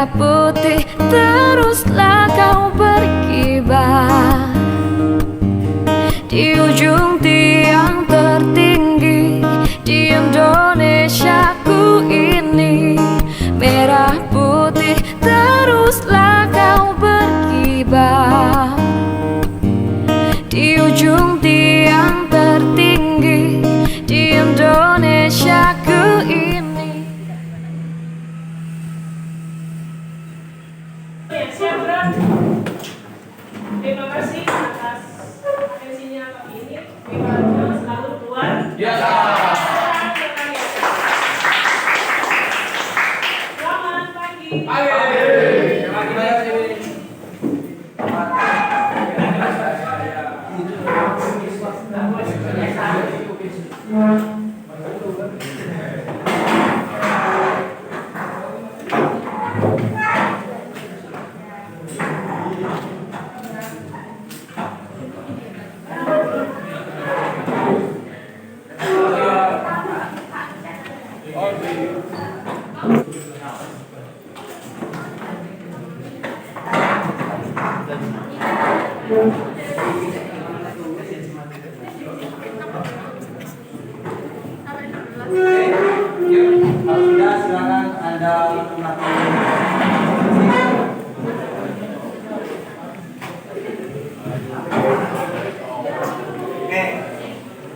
merah putih teruslah kau berkibar di ujung tiang tertinggi di Indonesiaku ini. Merah putih teruslah kau berkibar di ujung tiang tertinggi di Indonesiaku ini. Siap, Bro. Terima kasih atas atensinya kali ini. Semoga selalu keluar. Ya. Selamat pagi. Kalau sudah silakan Anda Oke,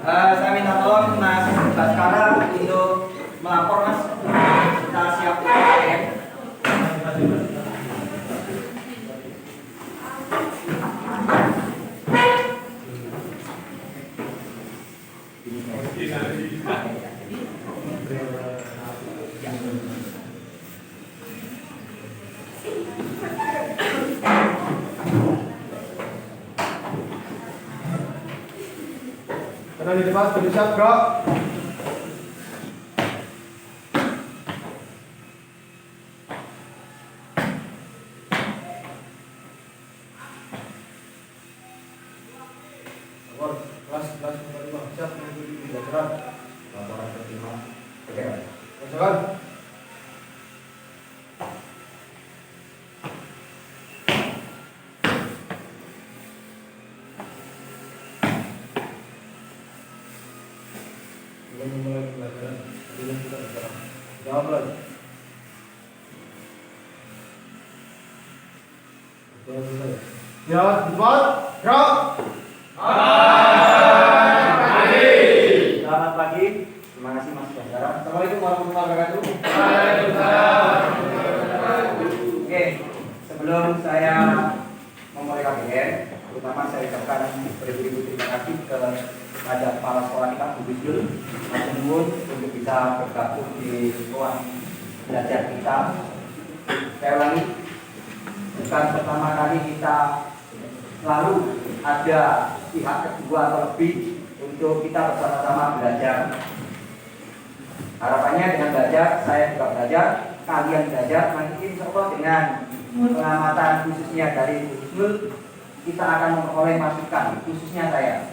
saya minta tolong Mas Baskara untuk melapor Mas. Kita siap UKM. Karena di depan sudah siap, Bro. Kelas nomor 5 siap mengikuti pembelajaran. Laporan terima. Oke. Silakan. Belum memulai pembelajaran, belum kita bicara. Jawab lagi. Ya, cepat, gerak. Selamat pagi. Terima kasih Mas Baskara. Assalamualaikum warahmatullahi wabarakatuh. Oke, sebelum saya memulai KBN, terutama saya ucapkan beribu-ribu terima kasih kepada kepala sekolah kita, Bu Bisdul, Mas Nuwun, untuk bisa bergabung di ruang belajar kita. Saya ulangi, bukan pertama kali kita selalu ada pihak kedua atau lebih untuk kita bersama-sama belajar. Harapannya dengan belajar, saya juga belajar, kalian belajar, nanti insya Allah dengan pengamatan khususnya dari Bu Bisdul, kita akan memperoleh masukan, khususnya saya.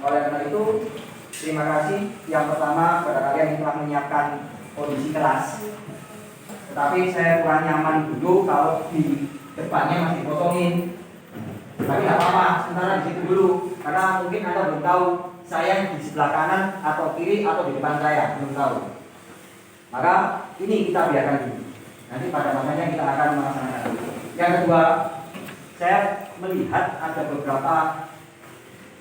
Oleh karena itu, terima kasih yang pertama kepada kalian yang telah menyiapkan kondisi kelas. Tetapi saya kurang nyaman dulu kalau di depannya masih kosongin. Tapi nggak apa-apa, sementara di situ dulu, karena mungkin Anda belum tahu saya di sebelah kanan atau kiri atau di depan saya, belum tahu. Maka ini kita biarkan dulu. Nanti pada masanya kita akan melaksanakan. Yang kedua, saya melihat ada beberapa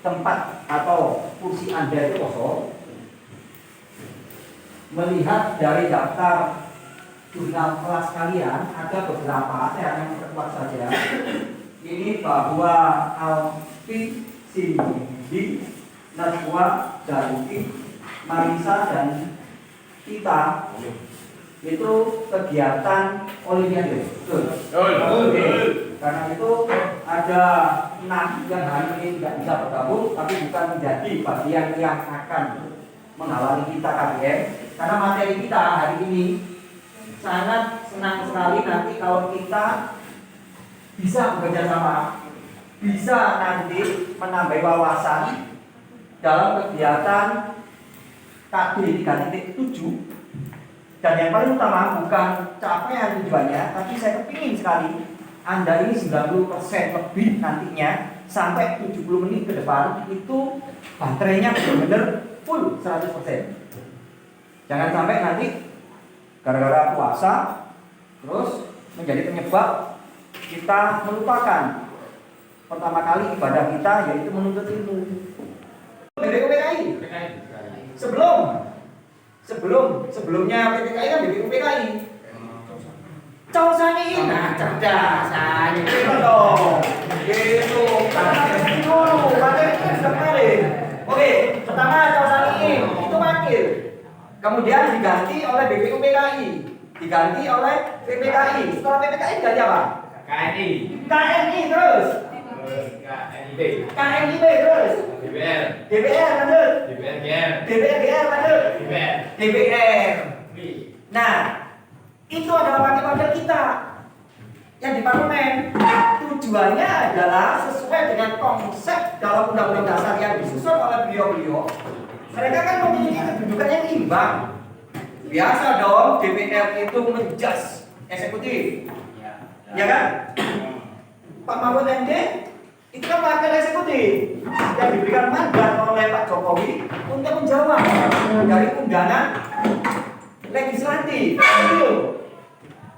tempat atau kursi Anda itu kosong. Melihat dari daftar jurnal kelas kalian ada beberapa, saya akan memperkuat saja. Ini bahwa Alfi, Cindy, Najwa, Daluki, Marisa dan kita itu kegiatan Olimpiade. Betul. Oke. Karena itu ada 6 yang hari ini tidak bisa bergabung, tapi bukan menjadi bagian yang akan menghalangi kita KBM. Karena materi kita hari ini sangat senang sekali nanti kalau kita bisa bekerja sama, bisa nanti menambah wawasan dalam kegiatan KB 3.7 Dan yang paling utama bukan capaian tujuannya, tapi saya kepingin sekali Anda ini 90% lebih nantinya sampai 70 menit ke depan itu baterainya benar-benar full 100%. Jangan sampai nanti gara-gara puasa terus menjadi penyebab kita melupakan pertama kali ibadah kita, yaitu menuntut ilmu. BPUPKI sebelumnya PPKI kan BPUPKI. Cowok ini nah cerdas, nah gitu dong. Gitu, dulu, materi itu sudah kemarin. Oke, pertama cowok ini itu wakil. Kemudian diganti oleh BPUPKI, diganti oleh PPKI. Setelah PPKI diganti apa? KNI terus. KNIB terus. DPR lanjut. DPR lanjut. DPR. Nah, itu adalah wakil-wakil kita yang di parlemen. Tujuannya adalah sesuai dengan konsep dalam undang-undang dasar yang disusun oleh beliau-beliau. Mereka kan memiliki kedudukan yang imbang. Biasa dong DPR itu menjas eksekutif, ya kan? Pak Mahfud MD itu kan wakil eksekutif yang diberikan mandat oleh Pak Jokowi untuk menjawab dari undangan legislatif.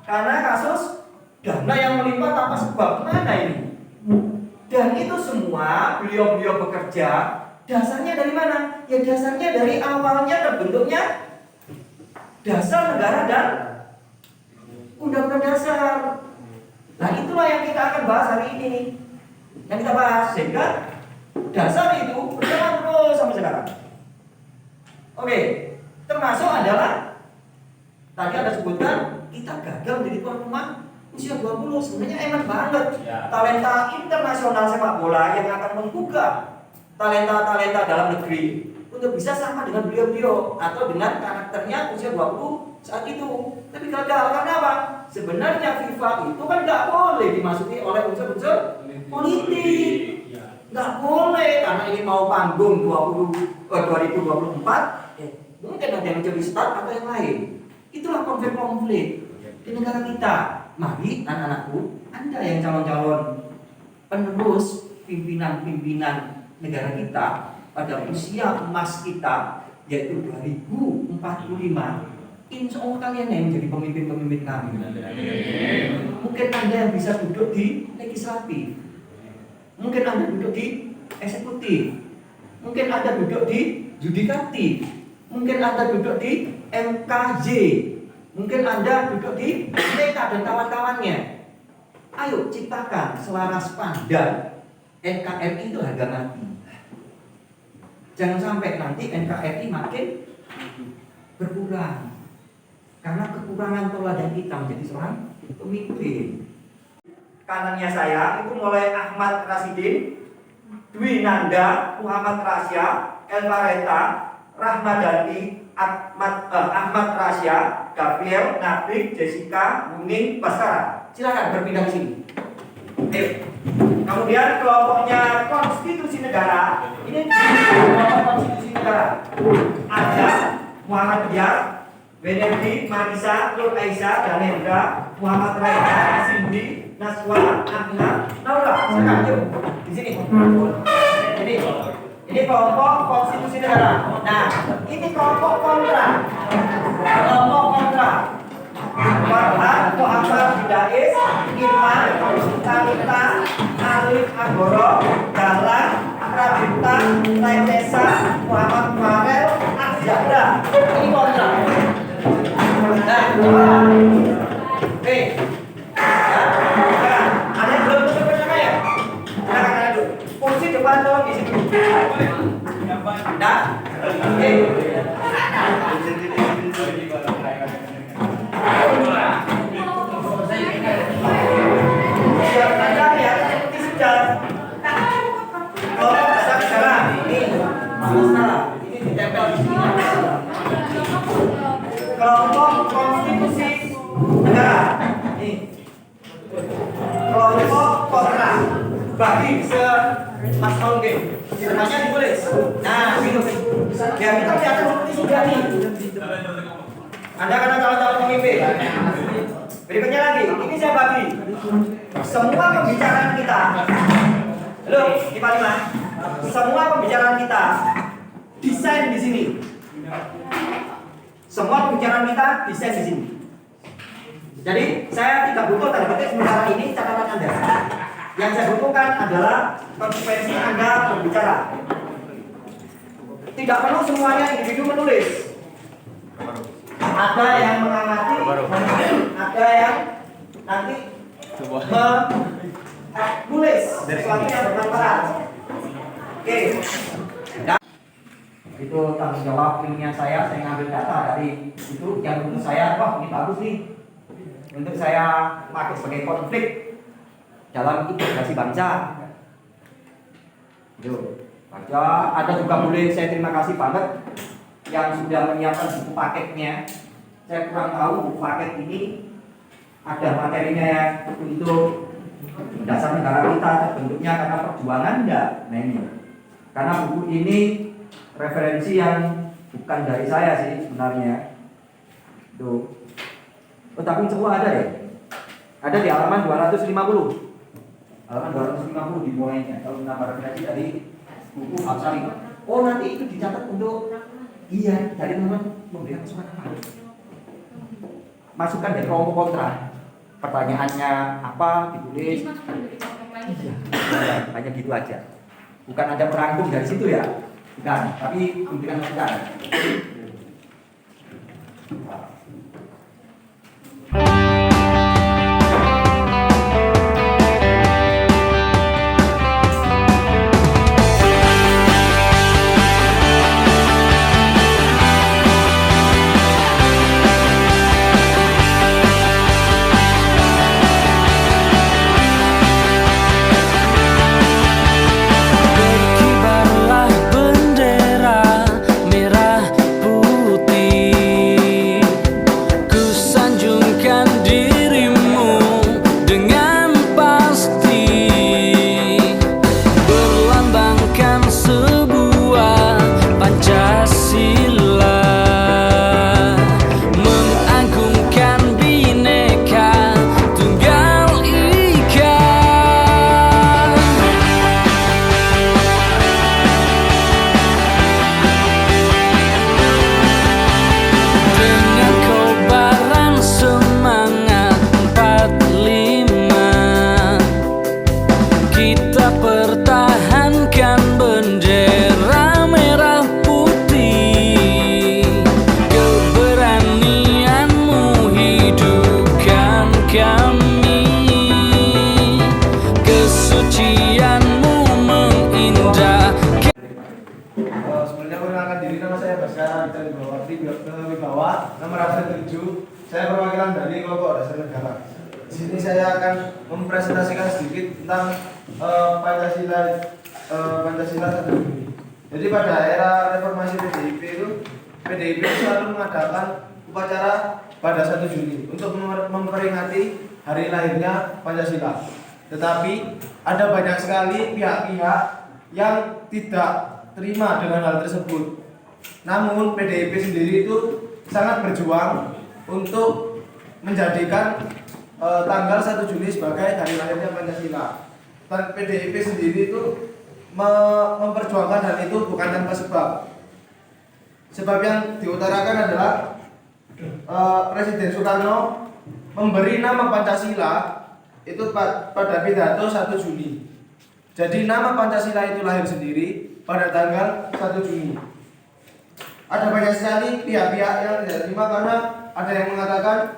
Karena kasus dana yang melimpah tanpa sebab, mana ini? Dan itu semua beliau-beliau bekerja dasarnya dari mana? Ya dasarnya dari awalnya terbentuknya dasar negara dan undang-undang dasar. Nah itulah yang kita akan bahas hari ini. Yang kita bahas sehingga dasar itu berjalan terus sampai sekarang. Oke, termasuk adalah tadi ada sebutkan kita gagal menjadi tuan rumah usia 20. Sebenarnya enak banget talenta internasional sepak bola yang akan menggugah talenta-talenta dalam negeri untuk bisa sama dengan beliau-beliau atau dengan karakternya usia 20 saat itu. Tapi gagal karena apa? Sebenarnya FIFA itu kan nggak boleh dimasuki oleh unsur-unsur politik. Nggak boleh karena ini mau panggung 2024. Mungkin ada yang menjadi start atau yang lain. Itulah konflik-konflik di negara kita. Mari anak-anakku, Anda yang calon-calon penerus pimpinan-pimpinan negara kita pada usia emas kita, yaitu 2045, insya Allah kalian yang menjadi pemimpin-pemimpin kami. Mungkin Anda yang bisa duduk di legislatif, mungkin Anda duduk di eksekutif, mungkin Anda duduk di yudikatif, mungkin Anda duduk di MKJ, mungkin Anda duduk di TK dan kawan-kawannya. Ayo ciptakan selaras pandang. NKRI itu harga mati. Jangan sampai nanti NKRI makin berkurang karena kekurangan teladan kita menjadi seorang pemimpin. Kanannya saya itu mulai Ahmad Rasidin, Dwi Nanda, Muhammad Rasya, Elvareta, Rahmadani, Ahmad Rasya, Gabriel, Nabik, Jessica, Muning, Baskara. Silakan berpindah ke sini. Kemudian kelompoknya konstitusi negara. Ini kelompok konstitusi negara. Ada Muhammad Biar, Benedi, Marisa, Nur Aisyah, Danendra, Muhammad Raina, Cindy, Naswa, Ahmad, Naura. Silakan yuk di sini. Ini kelompok konstitusi negara. Nah, ini kelompok kontra. Kelompok kontra. Farhan, Muhammad Bidais, Irman, Talita, Alif Anggoro, Galang, Prabita, Laitesa, Muhammad Farel, Azjabra. Ini kontra. Nah, oke. Ada yang belum tutup bersama ya? Silakan dulu. Kursi depan tolong di situ. Nah, oke. Kelompok konstitusi negara. Kelompok kontra. Bagi Mas Mongge. Namanya ditulis. Nah, gitu. Biar kita kelihatan seperti sudah nih. Anda karena kalau pemimpin. Berikutnya lagi, ini saya bagi semua pembicaraan kita. Halo, IPA 5. Semua pembicaraan kita desain di sini. Semua pembicaraan kita desain di sini. Jadi saya tidak butuh tanda petik sementara ini catatan Anda. Yang saya butuhkan adalah konsekuensi Anda berbicara. Tidak perlu semuanya individu menulis. Ada yang mengamati, ada yang nanti menulis sesuatu yang bermanfaat. Oke. Itu tanggung jawab ilmiah saya ngambil data dari itu yang menurut saya, wah ini bagus nih untuk saya pakai sebagai konflik dalam integrasi bangsa. Yo, baca. Ada juga boleh saya terima kasih banget yang sudah menyiapkan buku paketnya. Saya kurang tahu buku paket ini ada materinya ya untuk dasar negara kita bentuknya karena perjuangan enggak. Nah ini karena buku ini referensi yang bukan dari saya sih sebenarnya. Tuh. Oh, tapi semua ada ya? Ada di halaman 250. Halaman 250 dimulainya. Kalau nama referensi dari buku Absari. Oh, nanti itu dicatat untuk iya, dari teman memberikan masukan apa? Masukan dari kelompok kontra. Pertanyaannya apa ditulis? Iya, hanya gitu aja. Bukan ada merangkum dari situ ya. Bukan, tapi memberikan masukan. Berkibarlah bendera merah putih, ku sanjungkan dirimu dengan pasti, berlambangkan sebuah Pancasila, mengagungkan Bhinneka Tunggal Ika. Dengan kobaran semangat 45, kita pertahankan bendera merah putih. Keberanianmu hidupkan kami, kesucianmu mengindahkan. Sebelumnya perkenalkan diri, nama saya Baskara dari Wibawa, nomor absen 7. Saya perwakilan dari kelompok dasar negara. Di sini saya akan mempresentasikan sedikit tentang Pancasila 1 Juni. Jadi pada era reformasi PDIP itu selalu mengadakan upacara pada 1 Juni untuk memperingati hari lahirnya Pancasila. Tetapi ada banyak sekali pihak-pihak yang tidak terima dengan hal tersebut. Namun PDIP sendiri itu sangat berjuang untuk menjadikan tanggal 1 Juni sebagai hari lahirnya Pancasila. Dan PDIP sendiri itu memperjuangkan hal itu bukan tanpa sebab. Sebab yang diutarakan adalah Presiden Soekarno memberi nama Pancasila itu pada pidato 1 Juni. Jadi nama Pancasila itu lahir sendiri pada tanggal 1 Juni. Ada banyak sekali pihak-pihak yang tidak terima karena ada yang mengatakan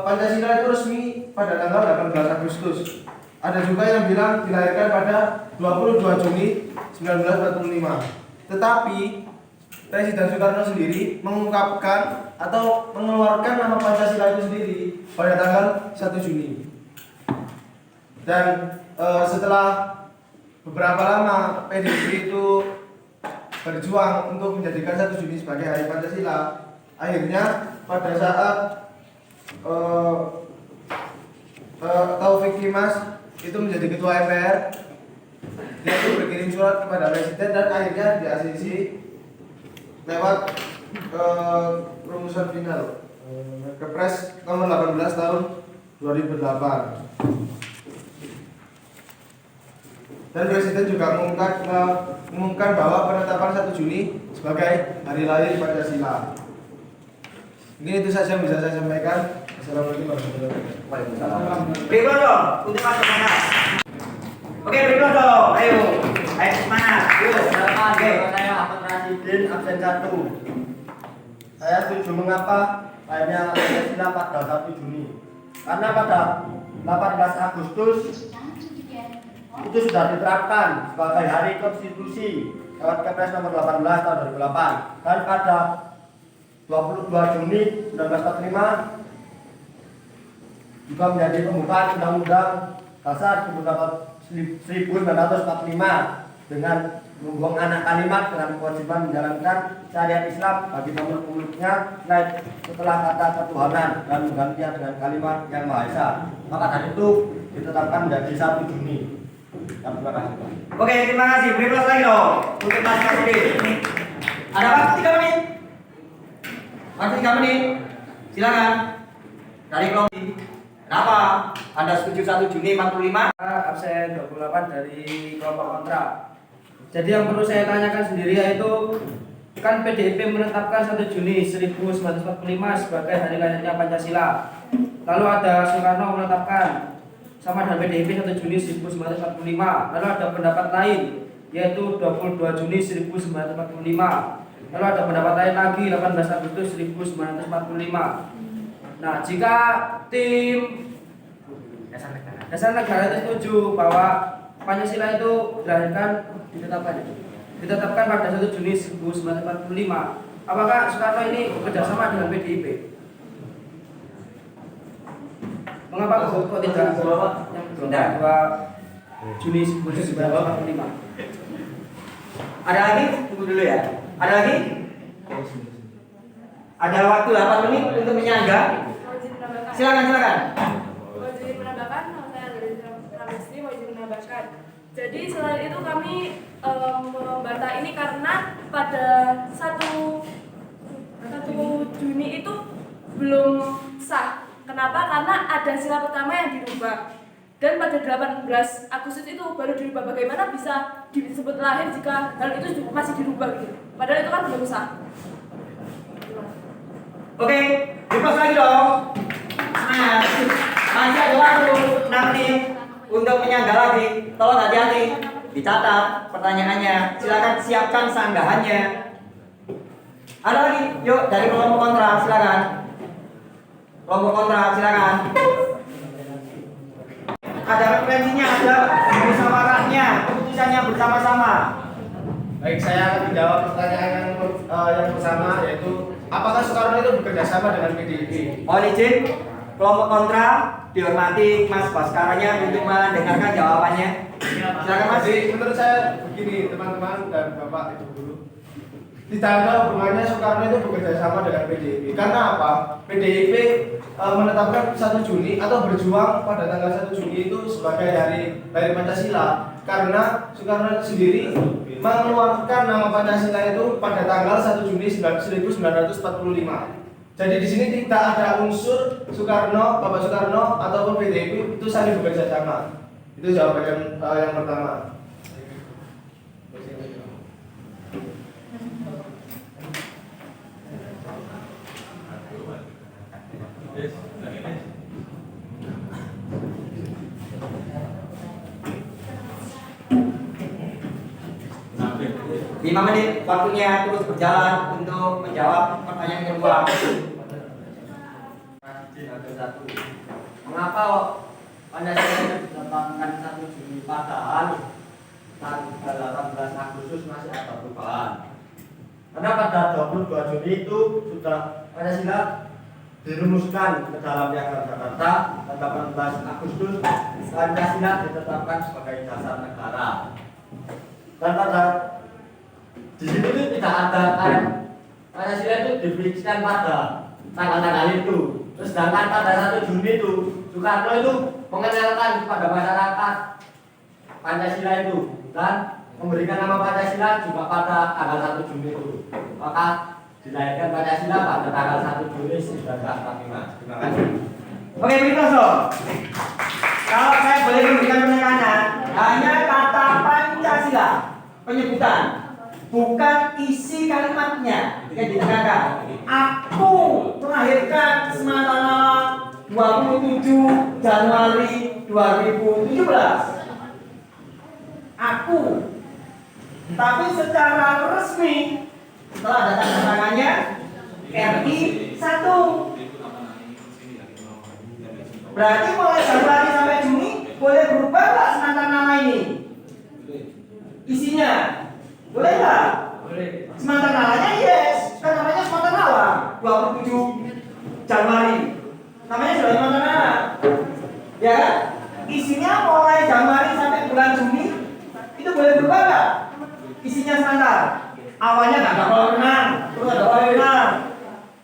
Pancasila itu resmi pada tanggal 18 Agustus. Ada juga yang bilang dilahirkan pada 22 Juni 1945. Tetapi Presiden Soekarno sendiri mengungkapkan atau mengeluarkan nama Pancasila itu sendiri pada tanggal 1 Juni. Dan setelah beberapa lama PDIP itu berjuang untuk menjadikan 1 Juni sebagai hari Pancasila, akhirnya pada saat Taufik Kimas itu menjadi ketua MPR, dia itu berkirim surat kepada Presiden dan akhirnya di ACC lewat rumusan final. Kepres nomor 18 tahun 2008. Dan Presiden juga mengumumkan bahwa penetapan 1 Juni sebagai Hari Lahir Pancasila. Mungkin itu saja yang bisa saya sampaikan. Assalamualaikum warahmatullahi wabarakatuh. Waalaikumsalam. Beri aplaus dong untuk Mas semangat. Oke, beri aplaus dong. Ayo semangat. Yuk, selamat. Oke. Saya Ahmad Rasidin, absen 1. Saya setuju mengapa lahirnya Pancasila pada 1 Juni. Karena pada 18 Agustus itu sudah diterapkan sebagai hari konstitusi lewat Kepres nomor 18 tahun 2008. Dan pada 22 Juni 1945 juga menjadi pembukaan Undang-Undang Dasar 1945 dengan membuang anak kalimat dengan kewajiban menjalankan syariat Islam bagi pemeluk-pemeluknya setelah kata ketuhanan dan menggantinya dengan kalimat yang Maha Esa. Maka dari itu ditetapkan menjadi 1 Juni. Terima kasih. Oke, terima kasih. Beri aplaus lagi dong untuk Mas Kasidi. Ada waktu 3 menit. Waktu 3 menit. Silakan. Dari kelompok. Kenapa Anda setuju 1 Juni 45? Absen 28 dari kelompok kontra. Jadi yang perlu saya tanyakan sendiri yaitu kan PDIP menetapkan 1 Juni 1945 sebagai hari lahirnya Pancasila. Lalu ada Soekarno menetapkan sama dengan PDIP 1 Juni 1945. Lalu ada pendapat lain yaitu 22 Juni 1945. Lalu ada pendapat lain lagi 18 Agustus 1945. Nah, jika tim dasar negara itu setuju bahwa Pancasila itu ditetapkan pada 1 Juni 1945, apakah Soekarno ini bekerjasama dengan PDIP? Mengapa kok tidak yang 2 Juni 1945? Ada lagi? Tunggu dulu ya. Ada lagi? Ada waktu 8 menit untuk menyanggah. Silakan. Wajib menambahkan, saya dari Ramesti wajib menambahkan. Jadi selain itu kami membantah ini karena pada 1 Juni itu belum sah. Kenapa? Karena ada sila pertama yang dirubah. Dan pada 18 Agustus itu baru dirubah. Bagaimana bisa disebut lahir jika hal itu masih dirubah gitu? Padahal itu kan belum sah. Oke, dipas lagi dong. Semangat. Masih ada waktu 6 menit untuk menyanggah lagi. Tolong hati-hati, dicatat pertanyaannya. Silakan siapkan sanggahannya. Ada lagi? Yuk, dari kelompok kontra, silakan. Kelompok kontra, silakan. Ada referensinya, ada musyawarahnya, keputusannya bersama-sama. Baik, saya akan menjawab pertanyaan yang pertama, yaitu apakah Soekarno itu bekerja sama dengan PDIP? Mohon izin, kelompok kontra dihormati Mas Baskaranya untuk mendengarkan jawabannya. Silakan Mas. Jadi menurut saya begini teman-teman dan Bapak Ibu guru, tidak ada hubungannya Soekarno itu bekerja sama dengan PDIP. Karena apa? PDIP menetapkan 1 Juni atau berjuang pada tanggal 1 Juni itu sebagai hari lahir Pancasila. Karena Soekarno sendiri mengeluarkan nama Pancasila itu pada tanggal 1 Juni 1945. Jadi di sini tidak ada unsur Soekarno, Bapak Soekarno ataupun PDIP itu saling bekerja sama. Itu jawaban yang pertama. Lima menit waktunya terus berjalan untuk menjawab pertanyaan kedua. Mengapa Pancasila ditetapkan 1 Juni padahal tanggal 18 Agustus masih ada perubahan? Karena pada 22 Juni itu sudah Pancasila dirumuskan ke dalam Piagam Jakarta, dan 18 Agustus Pancasila ditetapkan sebagai dasar negara. Dan pada di situ itu tidak ada Pancasila itu difikskan pada tanggal-tanggal itu. Terus sedangkan pada 1 Juni itu Soekarno itu mengenalkan kepada masyarakat Pancasila itu dan memberikan nama Pancasila juga pada tanggal 1 Juni itu. Maka dilahirkan Pancasila pada tanggal 1 Juni 1945. Terima kasih. Oke, berikut dong. Kalau saya boleh memberikan penekanan, hanya kata Pancasila, penyebutan, bukan isi kalimatnya yang ditekankan. Aku melahirkan Sematara 27 Januari 2017. Aku. Tapi secara resmi setelah ada tanda tangannya RI 1. Berarti mulai Januari sampai Juni boleh berubah nggak semata nama ini? Isinya boleh nggak? Boleh. Semata namanya yes, kan namanya semata nama 27 Januari. Namanya sudah semata nama. Ya kan? Isinya mulai Januari sampai bulan Juni itu boleh berubah nggak? Isinya sebentar. Awalnya nggak ada kolam renang, terus ada kolam renang.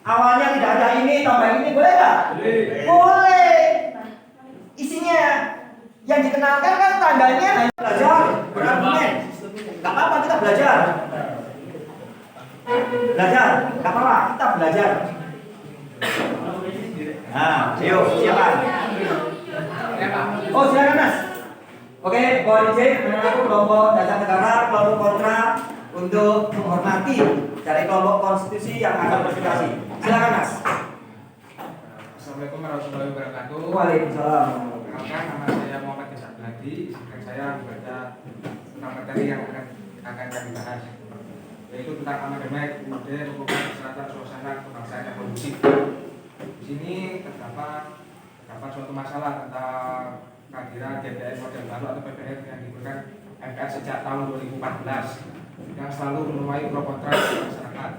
Awalnya tidak ada ini, tambah ini, boleh nggak? Boleh. Isinya yang dikenalkan kan tandanya belajar berargumen. Nggak apa-apa kita belajar. Belajar, nggak apa-apa kita belajar. Nah, ayo siapa? Oh silakan Mas. Oke, mohon izin menurut kelompok dasar negara, kelompok kontra untuk menghormati dari kelompok konstitusi yang akan berkomunikasi. Silakan Mas. Assalamualaikum warahmatullahi wabarakatuh. Waalaikumsalam. Perkenalkan, nama saya Muhammad Desa Beladi. Sedang saya membaca tentang materi yang akan kami bahas, yaitu tentang amandemen UUD merupakan persyaratan suasana kebangsaan yang kondusif. Di sini terdapat suatu masalah tentang kehadiran GBN model baru atau PPR yang diberikan MPR sejak tahun 2014 yang selalu menuai pro kontra di masyarakat.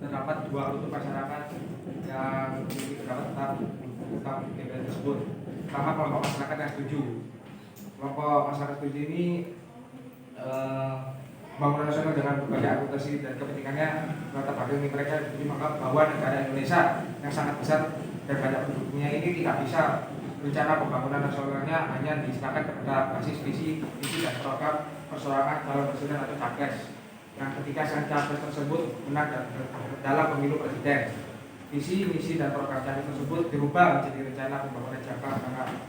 Terdapat dua kutub masyarakat yang terdapat tentang GBN tersebut. Pertama, kelompok masyarakat yang setuju. Kelompok masyarakat setuju ini pembangunan nasional dengan berbagai argumentasi dan kepentingannya melatar belakangi mereka menganggap bahwa negara Indonesia yang sangat besar dan banyak penduduknya ini tidak bisa rencana pembangunan nasionalnya hanya diserahkan kepada basis visi dan program persoalan calon presiden atau capres yang ketika sang capres tersebut menang dalam pemilu presiden. Visi, misi, dan program capres tersebut dirubah menjadi rencana pembangunan jangka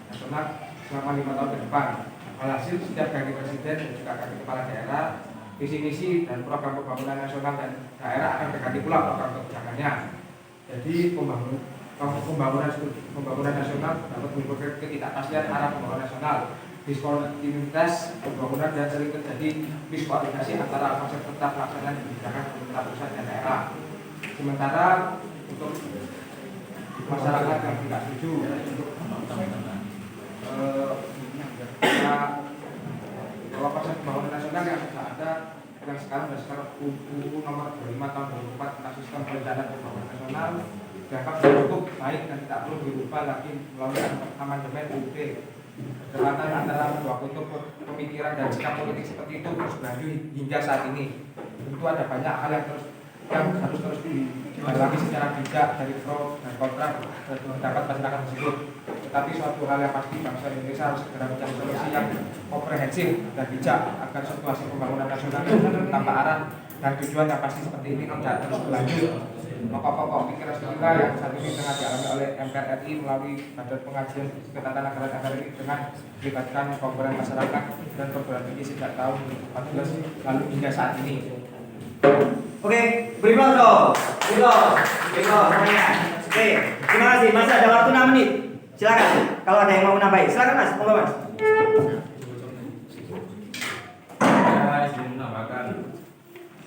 nasional selama 5 tahun ke depan. Alhasil setiap ganti presiden dan juga ganti kepala daerah, visi misi dan program pembangunan nasional dan daerah akan berganti pula program kebijakannya. Jadi pembangunan nasional dapat menimbulkan ketidakpastian arah pembangunan nasional, diskontinuitas pembangunan dan sering terjadi miskoordinasi antara konsep tentang pelaksanaan kebijakan pemerintah pusat dan daerah. Sementara untuk masyarakat yang tidak setuju bahwa konsep pembangunan nasional yang sudah ada yang sekarang berdasarkan UU nomor 25 tahun 2004 tentang sistem perencanaan pembangunan nasional dianggap cukup baik dan tidak perlu dirubah lagi melalui amandemen UUD. Perjalanan antara dua kutub pemikiran dan sikap politik seperti itu terus berlanjut hingga saat ini. Tentu ada banyak hal yang harus terus didalami secara bijak dari pro dan kontra pendapat masyarakat tersebut. Tetapi suatu hal yang pasti bangsa Indonesia harus segera mencari solusi yang komprehensif dan bijak agar situasi pembangunan nasional tanpa arah dan tujuan yang pasti seperti ini tidak terus berlanjut. Pokok-pokok pikiran kita yang saat ini tengah dialami oleh MPR RI melalui Badan Pengajian Ketatanegaraan MPR RI dengan melibatkan komponen masyarakat dan perguruan tinggi sejak tahun 2014 lalu hingga saat ini. Oke, berikut dong. Berikut semuanya. Oke, terima kasih. Masih ada waktu 6 menit. Silakan. Kalau ada yang mau menambahi, silakan Mas. Monggo Mas. Saya izin menambahkan.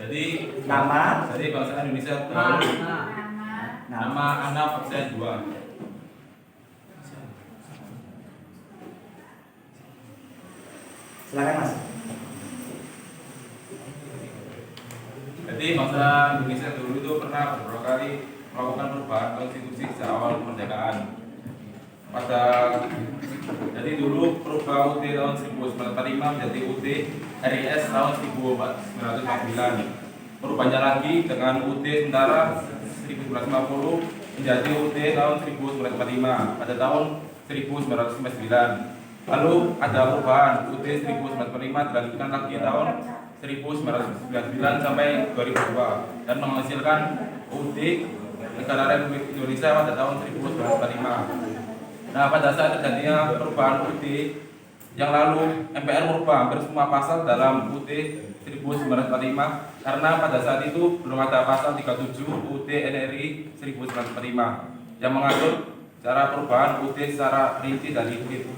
Jadi bangsa Indonesia nama anak absen 2. Silakan Mas. Jadi bangsa Indonesia dulu itu pernah beberapa kali melakukan perubahan konstitusi sejak awal kemerdekaan. Jadi dulu perubahan UUD tahun 1945 menjadi UUD RIS tahun 1949. Perubahannya lagi dengan UUD sementara 1950 menjadi UUD tahun 1945 pada tahun 1999. Lalu ada perubahan UUD 1945 dilanjutkan lagi tahun 1999 sampai 2002 dan menghasilkan UUD Negara Republik Indonesia pada tahun 1945. Nah, pada saat terjadinya perubahan UUD yang lalu, MPR merubah hampir semua pasal dalam UUD 1945 karena pada saat itu belum ada pasal 37 UUD NRI 1945 yang mengatur cara perubahan UUD secara rinci dan detail.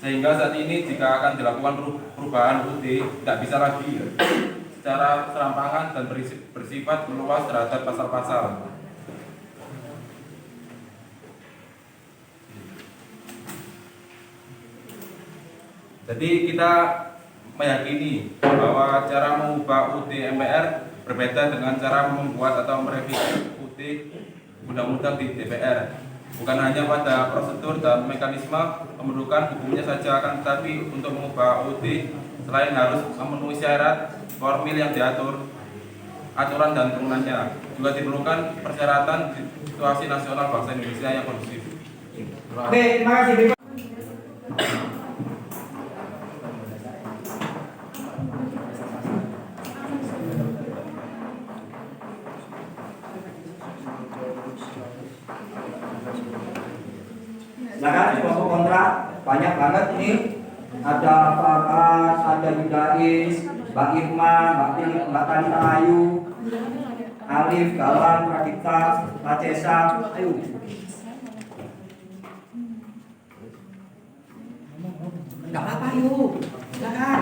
Sehingga saat ini jika akan dilakukan perubahan UUD tidak bisa lagi secara serampangan dan bersifat meluas terhadap pasal-pasal. Jadi kita meyakini bahwa cara mengubah UUD MPR berbeda dengan cara membuat atau merevisi UUD undang-undang di DPR. Bukan hanya pada prosedur dan mekanisme pembentukan hukumnya saja, akan tetapi untuk mengubah UUD selain harus memenuhi syarat formil yang diatur, aturan dan turunannya, juga diperlukan persyaratan situasi nasional bangsa Indonesia yang kondusif. Oke, terima kasih. Silakan kelompok kontra, banyak banget ini. Ada Fakas, ada Yudais, Mbak Irma, Mbak Tanita Ayu, Alif, Galang, Pradipta, Mbak Cesa, ayo. Enggak apa-apa yuk, silakan.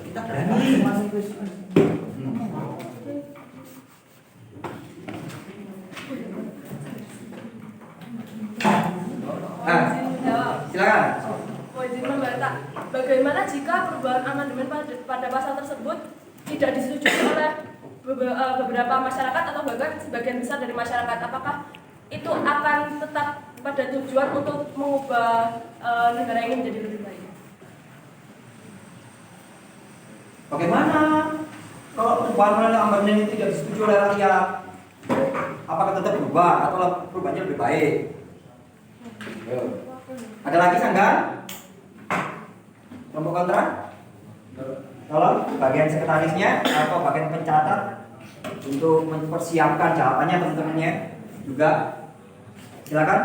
Kita berani. Silakan. Wajib membantah. Bagaimana jika perubahan amandemen pada pasal tersebut tidak disetujui oleh beberapa masyarakat atau bahkan sebagian besar dari masyarakat? Apakah itu akan tetap pada tujuan untuk mengubah negara ini menjadi lebih baik? Bagaimana kalau perubahan amandemen ini tidak disetujui oleh rakyat? Apakah tetap berubah atau perubahannya lebih baik? Ada lagi sanggahan? Kelompok kontra? Tolong bagian sekretarisnya atau bagian pencatat untuk mempersiapkan jawabannya teman-temannya juga. Silakan.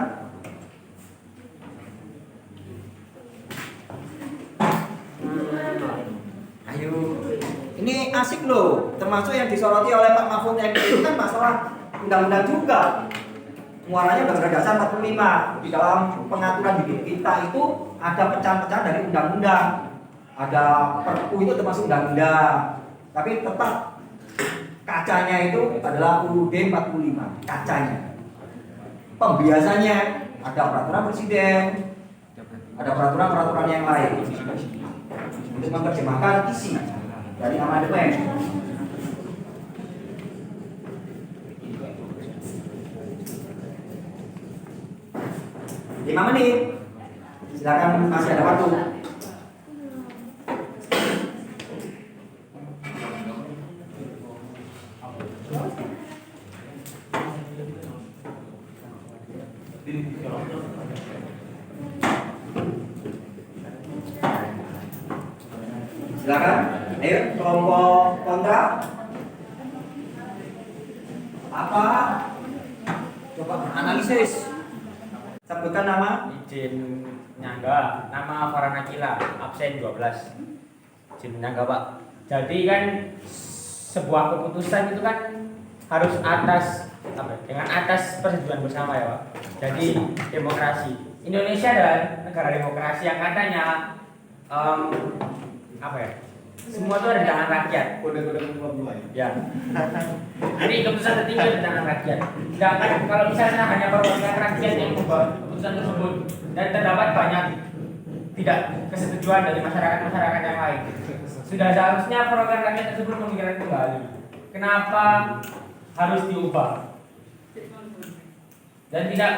Ayo. Ini asik loh, termasuk yang disoroti oleh Pak Mahfud MD itu kan masalah undang-undang juga. Muaranya Undang-Undang Dasar 45. Di dalam pengaturan hidup kita itu ada pecahan-pecahan dari undang-undang. Ada Perpu itu termasuk undang-undang. Tapi tetap kacanya itu adalah UUD 45. Kacanya. Pembiasannya ada peraturan presiden, ada peraturan-peraturan yang lain. Untuk menerjemahkan isi dari amandemen. 5 menit. Silakan, masih ada waktu. Silakan. Ayo kelompok kontra. Apa? Coba analisis. Sebutkan nama. Izin nyangga, nama Farhana Kila, absen 12. Izin nyangga Pak. Jadi kan sebuah keputusan itu kan harus dengan atas persetujuan bersama ya Pak. Jadi demokrasi. Indonesia adalah negara demokrasi yang katanya semua itu ada di tangan rakyat. Kode-kode mulai. Ya. Jadi keputusan tertinggi ada di tangan rakyat. Sedangkan kalau misalnya hanya perwakilan rakyat yang membuat keputusan tersebut dan terdapat banyak tidak kesetujuan dari masyarakat yang lain, sudah seharusnya perwakilan rakyat tersebut memikirkan kembali kenapa harus diubah dan tidak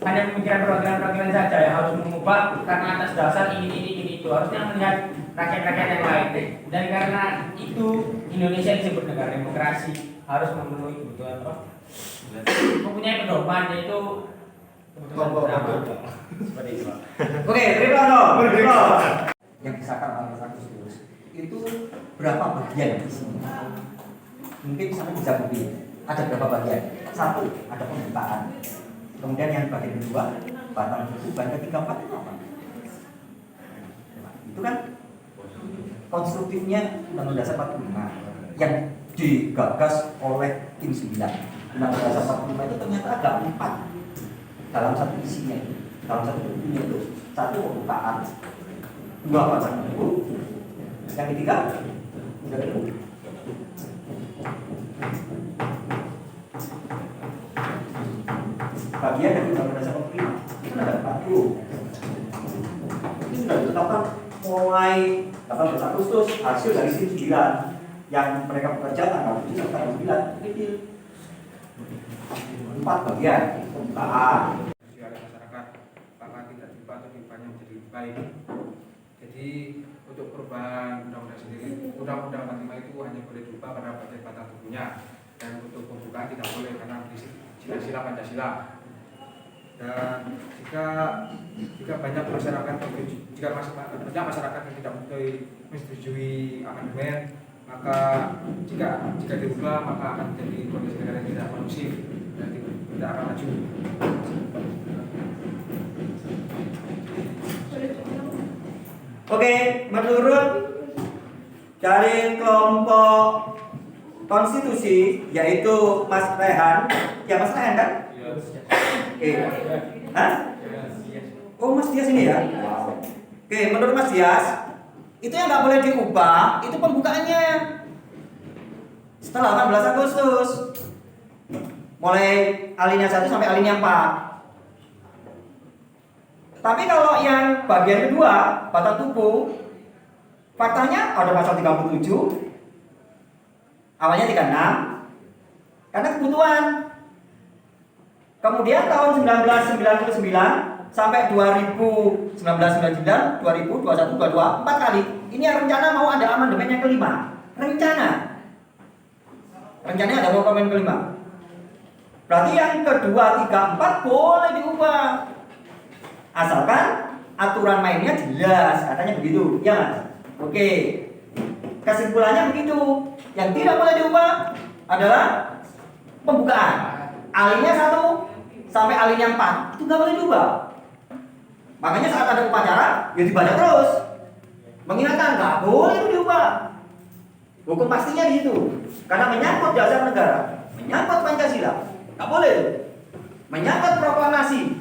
hanya memikirkan perwakilan saja yang harus mengubah karena atas dasar ini itu, harusnya melihat rakyat-rakyat yang lain. Dan karena itu Indonesia disebut negara demokrasi, harus memenuhi kebutuhan mempunyai pedoman, yaitu kebutuhan bersama. Seperti itu. Oke, terima. Yang disahkan oleh Agustus itu berapa bagian isinya? Mungkin sampai bisa lebih. ada berapa bagian? Satu, ada pembukaan. Kemudian yang bagian kedua, batang buku, bagian ketiga, empat itu apa? Itu kan konstruktifnya Undang-Undang Dasar 45 yang digagas oleh tim 9. Undang-Undang Dasar 45 itu ternyata ada 4 dalam satu isinya. Dalam satu bukunya itu, satu pembukaan, dua batang buku, yang ketiga bagian dari Undang-Undang Dasar 45 itu ada 40. Ini sudah ditetapkan mulai 18 Agustus hasil dari tim 9 yang mereka bekerja tanggal 7 sampai tanggal 9 ini 4 bagian pembukaan. Oleh masyarakat apakah tidak diubah atau diubahnya menjadi lebih baik. Jadi untuk perubahan undang-undang sendiri, undang-undang 45 itu hanya boleh diubah pada bagian batang tubuhnya, dan untuk pembukaan tidak boleh karena prinsip sila-sila Pancasila. Dan jika banyak masyarakat yang tidak menyetujui amandemen, maka jika diubah maka akan menjadi kondisi negara yang tidak kondusif dan tidak akan maju. Oke, menurut dari kelompok konstitusi yaitu Mas Rehan, ya Mas Rehan kan? Oke. Hah? Oh Mas Dias ini ya? Oke, menurut Mas Dias itu yang nggak boleh diubah itu pembukaannya setelah 18 Agustus mulai alinea 1 sampai alinea 4. Tapi kalau yang bagian kedua, batang tubuh, faktanya ada pasal 37, awalnya 36, karena kebutuhan. Kemudian tahun 1999 sampai 2019, 2021, 22, 4 kali. Ini yang rencana mau ada amandemen yang kelima. Rencananya ada amandemen kelima. Berarti yang kedua, 3, 4 boleh diubah. Asalkan aturan mainnya jelas, katanya begitu, ya Mas? Oke. Kesimpulannya begitu. Yang tidak boleh diubah adalah pembukaan. Alinea 1 sampai alinea 4 itu nggak boleh diubah. Makanya saat ada upacara, ya dibaca terus. Mengingatkan nggak boleh itu diubah. Hukum pastinya di situ. Karena menyangkut dasar negara, menyangkut Pancasila, nggak boleh. Menyangkut proklamasi.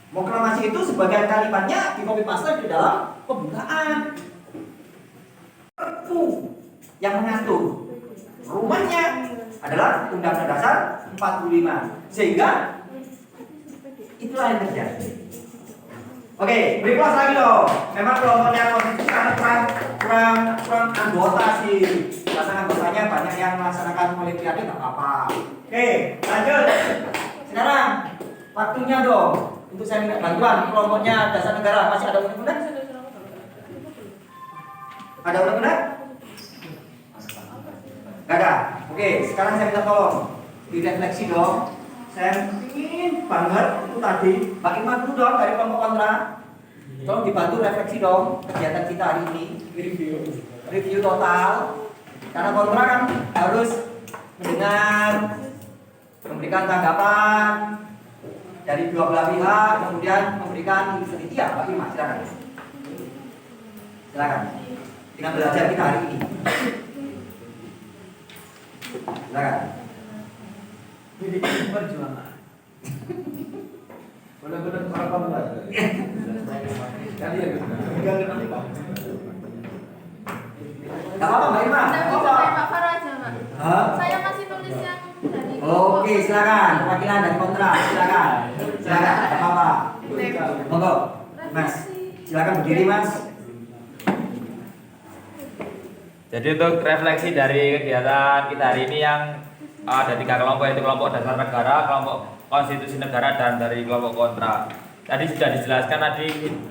Proklamasi itu sebagian kalimatnya di copy paste di dalam pembukaan. Perpu yang mengatur rumahnya adalah Undang-Undang Dasar 45. Sehingga itulah yang terjadi. Oke, beri kelas lagi dong. Memang kelompoknya konstitusi kurang anggota sih. Karena anggotanya banyak yang melaksanakan olimpiade nggak apa-apa. Oke, lanjut. Sekarang waktunya dong. Untuk saya minta bantuan kelompoknya dasar negara masih ada undang-undang? Ada undang-undang? Gak ada. Oke, sekarang saya minta tolong direfleksi dong. Saya ingin banget itu tadi Mbak Irma dulu dong dari kelompok kontra. Tolong dibantu refleksi dong kegiatan kita hari ini. Review total. Karena kontra kan harus mendengar, memberikan tanggapan dari dua belah pihak, kemudian memberikan inisiatif. Ya, Pak Irma, silakan. Silakan. Dengan belajar kita hari ini. Silakan. Jadi perjuangan. Benar-benar para pemuda. Kalian Gak apa-apa, Mbak Irma. Pak Farah aja, Pak. Hah? Saya kasih tulis yang dari Oke, silakan. Perwakilan dari kontra, silakan. Silakan, gak apa-apa. Monggo, Mas. Silakan berdiri, Mas. Jadi untuk refleksi dari kegiatan kita hari ini yang ada 3 kelompok, yaitu kelompok dasar negara, kelompok konstitusi negara, dan dari kelompok kontra. Tadi sudah dijelaskan, tadi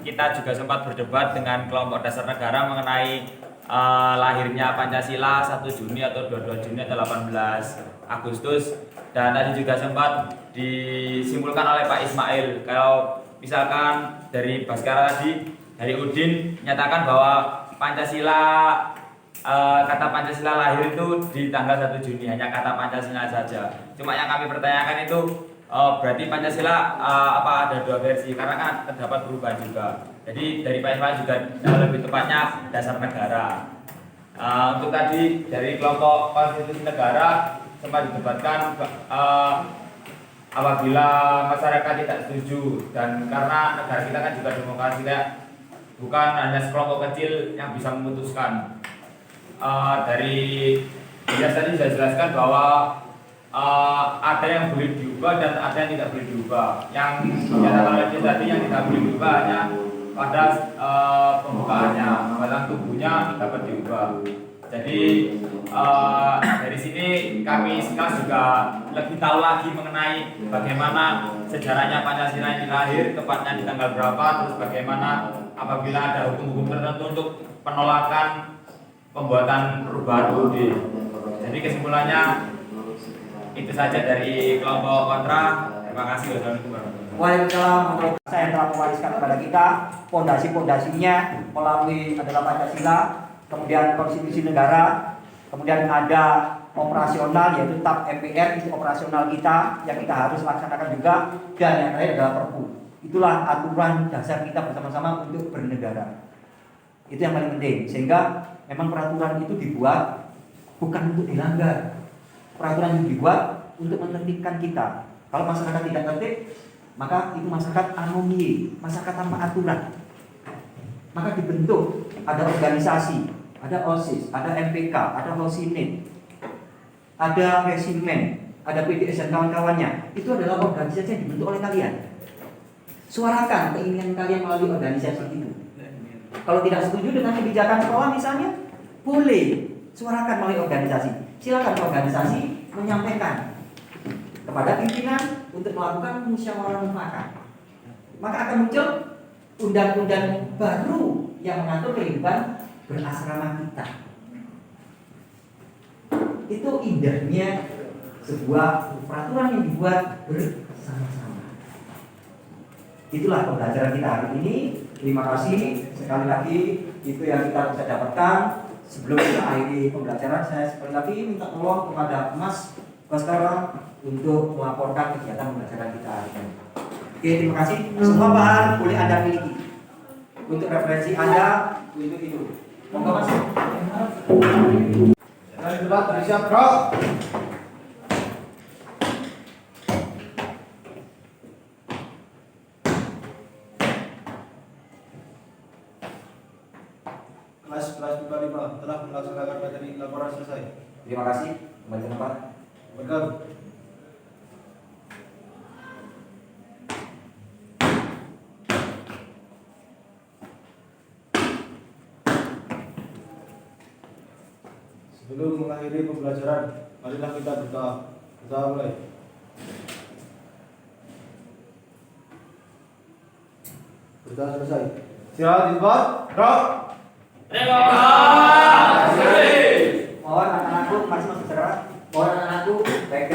kita juga sempat berdebat dengan kelompok dasar negara mengenai lahirnya Pancasila 1 Juni atau 22 Juni atau 18 Agustus, dan tadi juga sempat disimpulkan oleh Pak Ismail kalau misalkan dari Baskara tadi, dari Udin menyatakan bahwa Pancasila kata Pancasila lahir itu di tanggal 1 Juni, hanya kata Pancasila saja. Cuma yang kami pertanyakan itu berarti Pancasila apa ada 2 versi, karena kan terdapat perubahan juga. Jadi dari Pancasila juga lebih tepatnya dasar negara. Untuk tadi dari kelompok konstitusi negara sempat didebatkan apabila masyarakat tidak setuju, dan karena negara kita kan juga demokrasi, bukan hanya sekelompok kecil yang bisa memutuskan. Dari dia tadi sudah jelaskan bahwa ada yang boleh diubah dan ada yang tidak boleh diubah. Yang dinyatakan oleh dia tadi yang tidak boleh diubah hanya pada pembukaannya, dalam tubuhnya dapat diubah. Jadi dari sini kami sekarang juga lebih tahu lagi mengenai bagaimana sejarahnya Pancasila ini lahir, tepatnya di tanggal berapa, terus bagaimana apabila ada hukum-hukum tertentu untuk penolakan pembuatan perubahan UUD. Jadi kesimpulannya itu saja dari kelompok kontra. Terima kasih. Wassalamualaikum warahmatullahi wabarakatuh. Waalaikumsalam warahmatullahi wabarakatuh. Saya telah mewariskan kepada kita fondasi-fondasinya melalui adalah Pancasila, kemudian konstitusi negara, kemudian ada operasional yaitu TAP MPR, itu operasional kita yang kita harus laksanakan juga, dan yang terakhir adalah Perpu. Itulah aturan dasar kita bersama-sama untuk bernegara. Itu yang paling penting, sehingga memang peraturan itu dibuat bukan untuk dilanggar. Peraturan itu dibuat untuk menertibkan kita. Kalau masyarakat tidak tertib, maka itu masyarakat anomie, masyarakat tanpa aturan. Maka dibentuk, ada organisasi, ada OSIS, ada MPK, ada Hosinit, ada Resimen, ada PDS dan kawan-kawannya. Itu adalah organisasi yang dibentuk oleh kalian. Suarakan keinginan kalian melalui organisasi itu. Kalau tidak setuju dengan kebijakan sekolah misalnya, boleh suarakan melalui organisasi. Silakan organisasi menyampaikan kepada pimpinan untuk melakukan musyawarah mufakat. Maka akan muncul undang-undang baru yang mengatur kehidupan berasrama kita. Itu indahnya sebuah peraturan yang dibuat bersama-sama. Itulah pembelajaran kita hari ini. Terima kasih sekali lagi, itu yang kita bisa dapatkan. Sebelum kita akhiri pembelajaran, saya sekali lagi minta tolong kepada Mas Baskara untuk melaporkan kegiatan pembelajaran kita hari ini. Oke, terima kasih. Semua bahan boleh Anda miliki untuk referensi Anda untuk itu. Monggo Mas. Dari debat bersiap, Bro. Kelas IPA 5 telah melaksanakan materi laporan selesai. Terima kasih. Kembali ke tempat. Welcome. Sebelum mengakhiri pembelajaran, marilah kita berdoa. Kita mulai. Berdoa selesai. Silakan di tempat. Rock. Terima kasih. Mohon anak-anakku, masih saudara. Mohon anak-anakku, baik